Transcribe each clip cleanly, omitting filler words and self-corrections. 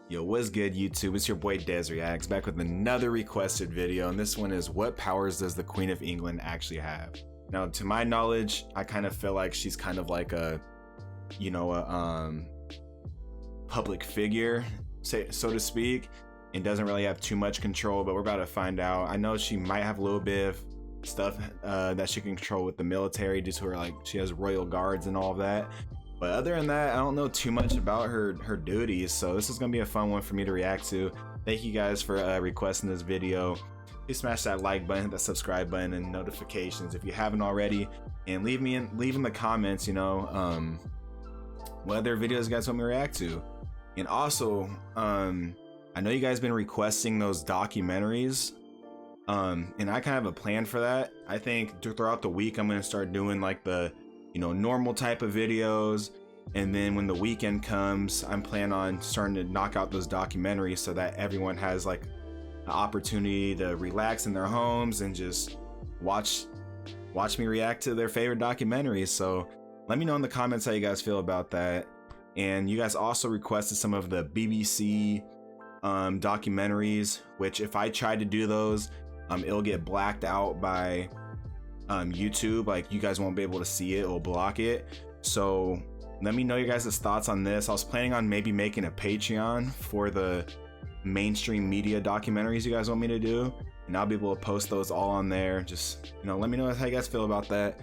Yo, what's good YouTube? It's your boy Des Reacts back with another requested video, and this one is what powers does the Queen of England actually have? Now, to my knowledge, I kind of feel like she's kind of like a, you know, public figure, so to speak, and doesn't really have too much control, but we're about to find out. I know she might have a little bit of stuff that she can control with the military due to her, like, she has royal guards and all of that. But other than that, I don't know too much about her duties, so this is gonna be a fun one for me to react to. Thank you guys for requesting this video. Please smash that like button, hit that subscribe button, and notifications if you haven't already. And leave in the comments, you know, what other videos you guys want me to react to. And also, I know you guys been requesting those documentaries, and I kind of have a plan for that. I think throughout the week I'm gonna start doing like the, you know, normal type of videos, and then when the weekend comes, I'm planning on starting to knock out those documentaries so that everyone has like an opportunity to relax in their homes and just watch me react to their favorite documentaries. So let me know in the comments how you guys feel about that. And you guys also requested some of the BBC documentaries, which if I tried to do those, it'll get blacked out by YouTube. Like, you guys won't be able to see it, it'll block it. So let me know your guys' thoughts on this. I was planning on maybe making a Patreon for the mainstream media documentaries you guys want me to do, and I'll be able to post those all on there. Just, you know, let me know how you guys feel about that.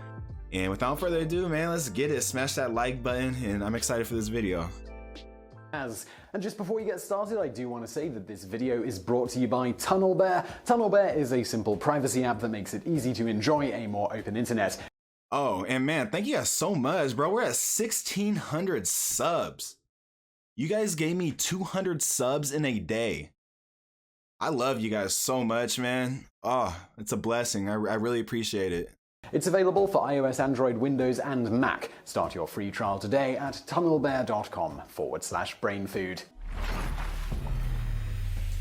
And without further ado, man, let's get it. Smash that like button, and I'm excited for this video. And just before we get started, I do want to say that this video is brought to you by TunnelBear. TunnelBear is a simple privacy app that makes it easy to enjoy a more open internet. Oh, and man, thank you guys so much, bro. We're at 1,600 subs. You guys gave me 200 subs in a day. I love you guys so much, man. Oh, it's a blessing. I really appreciate it. It's available for iOS, Android, Windows, and Mac. Start your free trial today at tunnelbear.com/brainfood.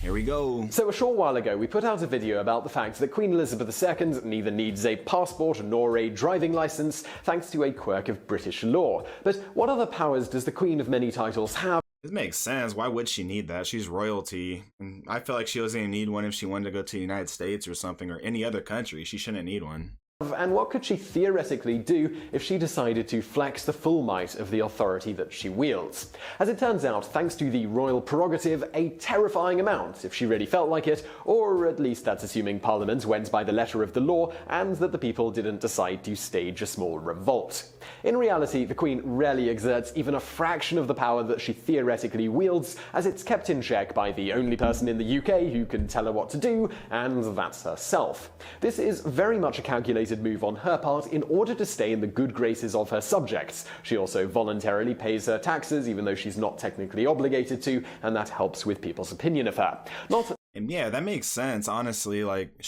Here we go. So a short while ago, we put out a video about the fact that Queen Elizabeth II neither needs a passport nor a driving license, thanks to a quirk of British law. But what other powers does the Queen of many titles have? This makes sense. Why would she need that? She's royalty. And I feel like she doesn't even need one if she wanted to go to the United States or something, or any other country. She shouldn't need one. And what could she theoretically do if she decided to flex the full might of the authority that she wields? As it turns out, thanks to the royal prerogative, a terrifying amount if she really felt like it, or at least that's assuming Parliament went by the letter of the law and that the people didn't decide to stage a small revolt. In reality, the Queen rarely exerts even a fraction of the power that she theoretically wields, as it's kept in check by the only person in the UK who can tell her what to do, and that's herself. This is very much a calculated move on her part in order to stay in the good graces of her subjects. She also voluntarily pays her taxes even though she's not technically obligated to, and that helps with people's opinion of her. And yeah, that makes sense, honestly. Like,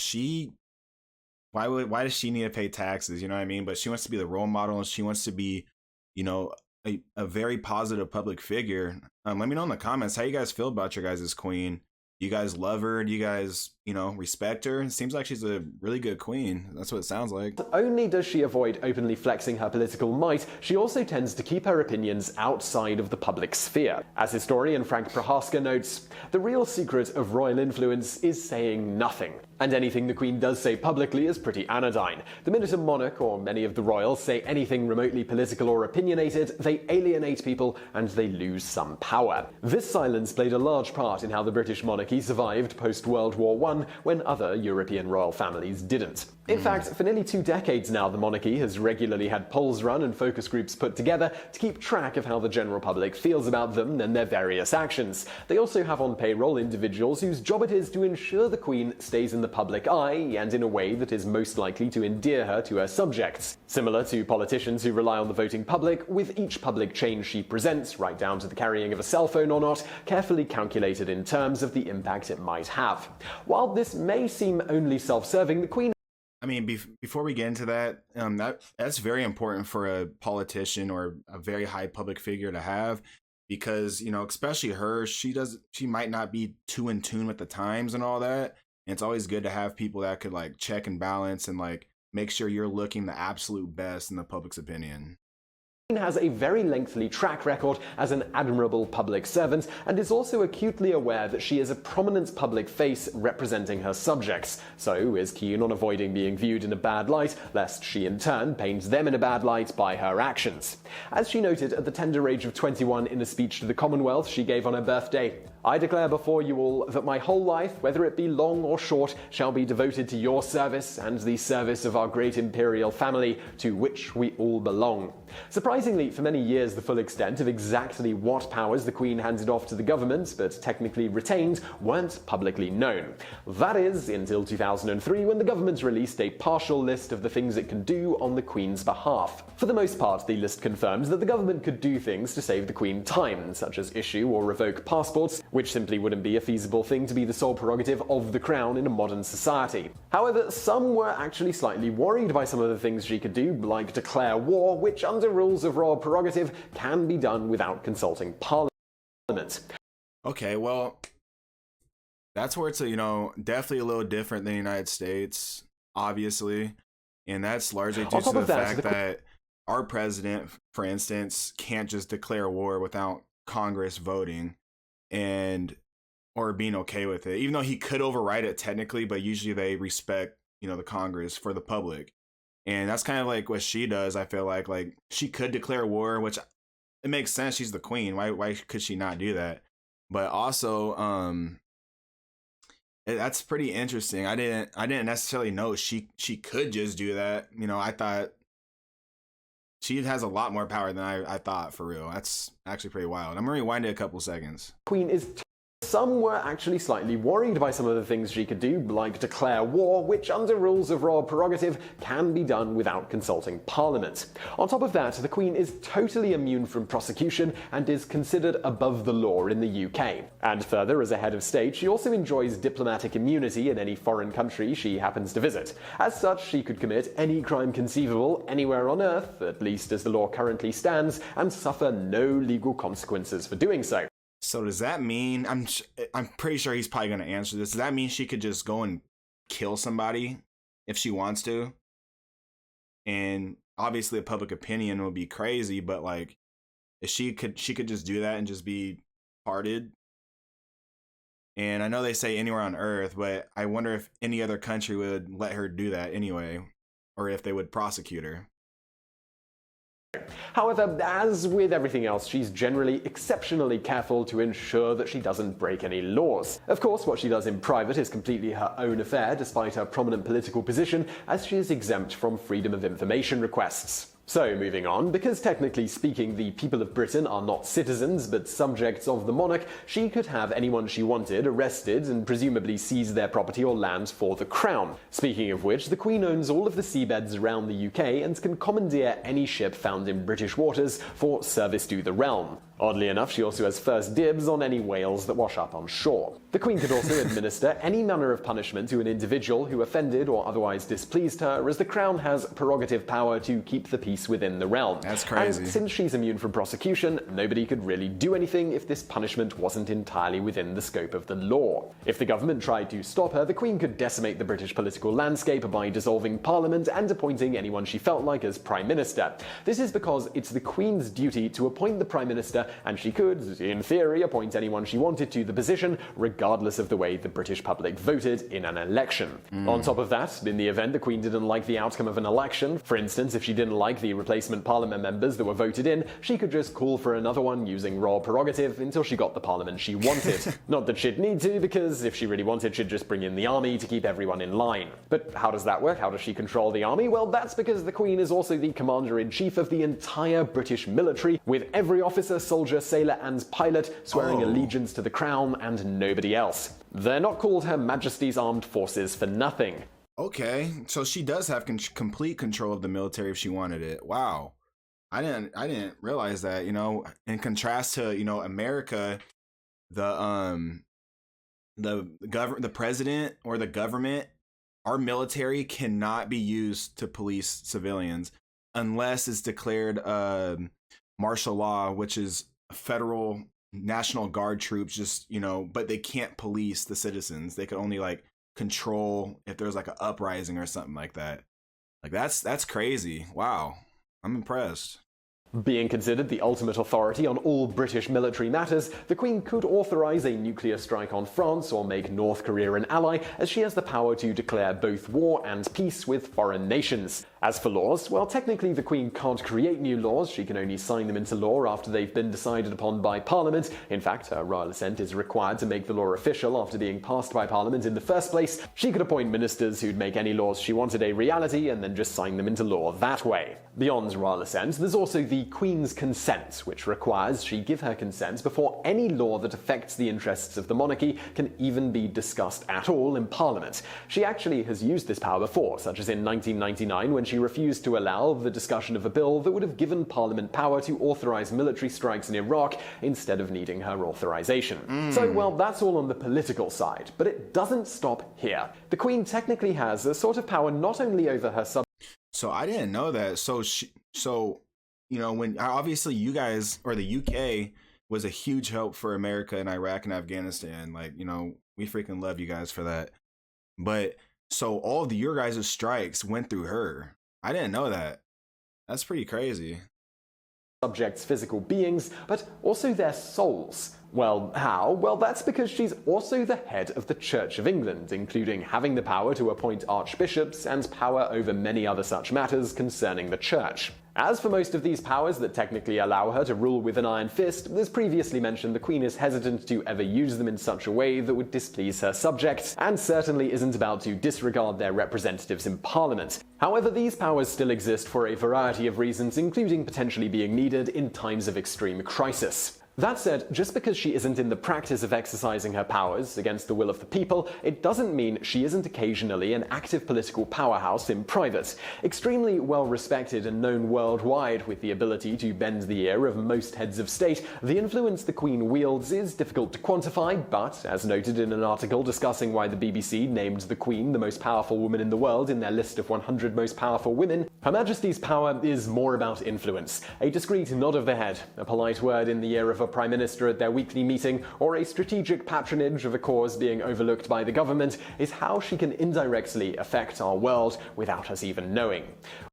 why does she need to pay taxes, you know what I mean? But she wants to be the role model, and she wants to be, you know, a very positive public figure. Let me know in the comments how you guys feel about your guys' queen. Do you guys love her? Do you guys, you know, respect her? It seems like she's a really good queen. That's what it sounds like. Not only does she avoid openly flexing her political might, she also tends to keep her opinions outside of the public sphere. As historian Frank Prohaska notes, the real secret of royal influence is saying nothing. And anything the Queen does say publicly is pretty anodyne. The minute a monarch or many of the royals say anything remotely political or opinionated, they alienate people and they lose some power. This silence played a large part in how the British monarchy survived post-World War I when other European royal families didn't. In fact, for nearly 2 decades now, the monarchy has regularly had polls run and focus groups put together to keep track of how the general public feels about them and their various actions. They also have on payroll individuals whose job it is to ensure the Queen stays in the public eye and in a way that is most likely to endear her to her subjects. Similar to politicians who rely on the voting public, with each public change she presents, right down to the carrying of a cell phone or not, carefully calculated in terms of the impact it might have. While this may seem only self-serving, the Queen I mean, before we get into that, that's very important for a politician or a very high public figure to have, because, you know, especially her, she might not be too in tune with the times and all that. And it's always good to have people that could like check and balance and like make sure you're looking the absolute best in the public's opinion. has a very lengthy track record as an admirable public servant and is also acutely aware that she is a prominent public face representing her subjects, so is keen on avoiding being viewed in a bad light, lest she in turn paint them in a bad light by her actions. As she noted at the tender age of 21 in a speech to the Commonwealth she gave on her birthday, "I declare before you all that my whole life, whether it be long or short, shall be devoted to your service and the service of our great imperial family, to which we all belong." Surprisingly, for many years the full extent of exactly what powers the Queen handed off to the government, but technically retained, weren't publicly known. That is, until 2003, when the government released a partial list of the things it can do on the Queen's behalf. For the most part, the list confirmed that the government could do things to save the Queen time, such as issue or revoke passports, which simply wouldn't be a feasible thing to be the sole prerogative of the Crown in a modern society. However, some were actually slightly worried by some of the things she could do, like declare war, which under rules of royal prerogative can be done without consulting Parliament. Okay, well, that's where it's definitely a little different than the United States, obviously, and that's largely due to the fact that our president, for instance, can't just declare war without Congress voting or being okay with it, even though he could override it technically, but usually they respect the Congress for the public. And that's kind of like what she does. I feel like she could declare war, which it makes sense. She's the queen. Why could she not do that? But also, that's pretty interesting. I didn't necessarily know she could just do that. I thought she has a lot more power than I thought, for real. That's actually pretty wild. I'm gonna rewind it a couple seconds. Queen is Some were actually slightly worried by some of the things she could do, like declare war, which under rules of royal prerogative can be done without consulting Parliament. On top of that, the Queen is totally immune from prosecution and is considered above the law in the UK. And further, as a head of state, she also enjoys diplomatic immunity in any foreign country she happens to visit. As such, she could commit any crime conceivable anywhere on Earth, at least as the law currently stands, and suffer no legal consequences for doing so. So does that mean, I'm pretty sure he's probably going to answer this, does that mean she could just go and kill somebody if she wants to? And obviously the public opinion would be crazy, but like, if she could just do that and just be pardoned. And I know they say anywhere on Earth, but I wonder if any other country would let her do that anyway, or if they would prosecute her. However, as with everything else, she's generally exceptionally careful to ensure that she doesn't break any laws. Of course, what she does in private is completely her own affair, despite her prominent political position, as she is exempt from freedom of information requests. So, moving on, because technically speaking the people of Britain are not citizens but subjects of the monarch, she could have anyone she wanted arrested and presumably seize their property or land for the crown. Speaking of which, the Queen owns all of the seabeds around the UK and can commandeer any ship found in British waters for service to the realm. Oddly enough, she also has first dibs on any whales that wash up on shore. The Queen could also administer any manner of punishment to an individual who offended or otherwise displeased her, as the Crown has prerogative power to keep the peace within the realm. That's crazy. And since she's immune from prosecution, nobody could really do anything if this punishment wasn't entirely within the scope of the law. If the government tried to stop her, the Queen could decimate the British political landscape by dissolving Parliament and appointing anyone she felt like as Prime Minister. This is because it's the Queen's duty to appoint the Prime Minister, and she could, in theory, appoint anyone she wanted to the position, regardless of the way the British public voted in an election. On top of that, in the event the Queen didn't like the outcome of an election, for instance, if she didn't like the replacement Parliament members that were voted in, she could just call for another one using royal prerogative until she got the Parliament she wanted. Not that she'd need to, because if she really wanted, she'd just bring in the army to keep everyone in line. But how does that work? How does she control the army? Well, that's because the Queen is also the commander-in-chief of the entire British military, with every officer, soldier, sailor, and pilot swearing allegiance to the Crown and nobody else. They're not called Her Majesty's Armed Forces for nothing. Okay, so she does have complete control of the military if she wanted it. Wow, I didn't realize that. In contrast to America, the president or the government, our military cannot be used to police civilians unless it's declared martial law, which is federal National Guard troops. But they can't police the citizens. They could only control if there's an uprising or something like that. That's crazy. Wow, I'm impressed. Being considered the ultimate authority on all British military matters, the Queen could authorize a nuclear strike on France or make North Korea an ally, as she has the power to declare both war and peace with foreign nations. As for laws, well, technically the Queen can't create new laws, she can only sign them into law after they've been decided upon by Parliament. In fact, her royal assent is required to make the law official after being passed by Parliament in the first place. She could appoint ministers who'd make any laws she wanted a reality and then just sign them into law that way. Beyond royal assent, there's also the Queen's consent, which requires she give her consent before any law that affects the interests of the monarchy can even be discussed at all in Parliament. She actually has used this power before, such as in 1999 when she refused to allow the discussion of a bill that would have given Parliament power to authorize military strikes in Iraq instead of needing her authorization. So, well, that's all on the political side, but it doesn't stop here. The Queen technically has a sort of power not only over her So I didn't know that. So you know, when obviously you guys, or the UK was a huge help for America in Iraq and Afghanistan. Like, you know, we freaking love you guys for that. But so all of your guys' strikes went through her. I didn't know that. That's pretty crazy. subjects' physical beings, but also their souls. Well, how? Well, that's because she's also the head of the Church of England, including having the power to appoint archbishops and power over many other such matters concerning the Church. As for most of these powers that technically allow her to rule with an iron fist, as previously mentioned, the Queen is hesitant to ever use them in such a way that would displease her subjects, and certainly isn't about to disregard their representatives in Parliament. However, these powers still exist for a variety of reasons, including potentially being needed in times of extreme crisis. That said, just because she isn't in the practice of exercising her powers against the will of the people, it doesn't mean she isn't occasionally an active political powerhouse in private. Extremely well respected and known worldwide, with the ability to bend the ear of most heads of state, the influence the Queen wields is difficult to quantify, but, as noted in an article discussing why the BBC named the Queen the most powerful woman in the world in their list of 100 most powerful women, Her Majesty's power is more about influence. A discreet nod of the head, a polite word in the ear of a Prime Minister at their weekly meeting, or a strategic patronage of a cause being overlooked by the government is how she can indirectly affect our world without us even knowing.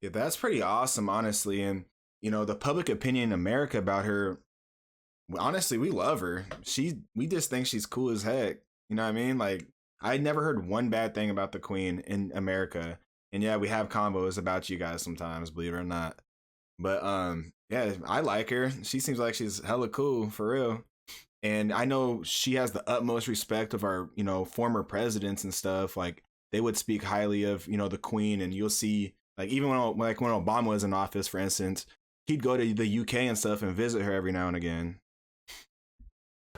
Yeah, that's pretty awesome, honestly. And, you know, the public opinion in America about her, honestly, we love her. We just think she's cool as heck. You know what I mean? Like, I never heard one bad thing about the Queen in America. And yeah, we have combos about you guys sometimes, believe it or not. But yeah, I like her. She seems like she's hella cool, for real. And I know she has the utmost respect of our, you know, former presidents and stuff. Like, they would speak highly of, you know, the Queen. And you'll see, like, even when Obama was in office, for instance, he'd go to the UK and stuff and visit her every now and again.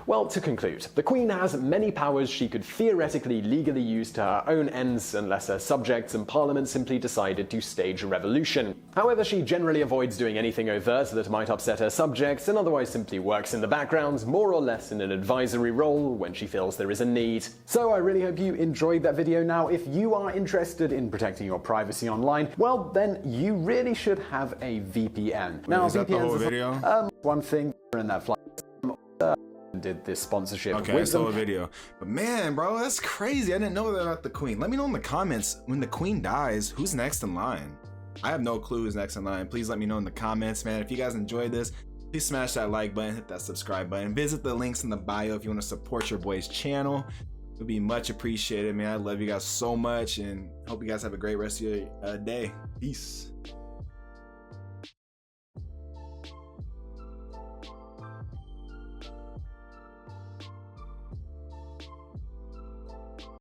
Well, to conclude, the Queen has many powers she could theoretically legally use to her own ends unless her subjects and Parliament simply decided to stage a revolution. However, she generally avoids doing anything overt that might upset her subjects and otherwise simply works in the background, more or less in an advisory role when she feels there is a need. So I really hope you enjoyed that video. Now, if you are interested in protecting your privacy online, well, then you really should have a VPN. Now, is that the whole video? One thing in that flight. Did this sponsorship okay, with I saw them. a video. But man, bro, that's crazy. I didn't know that about the Queen. Let me know in the comments, when the Queen dies, who's next in line? I have no clue who's next in line. Please let me know in the comments, man. If you guys enjoyed this, please smash that like button, hit that subscribe button, visit the links in the bio if you want to support your boy's channel. It would be much appreciated, man. I love you guys so much and hope you guys have a great rest of your day. Peace.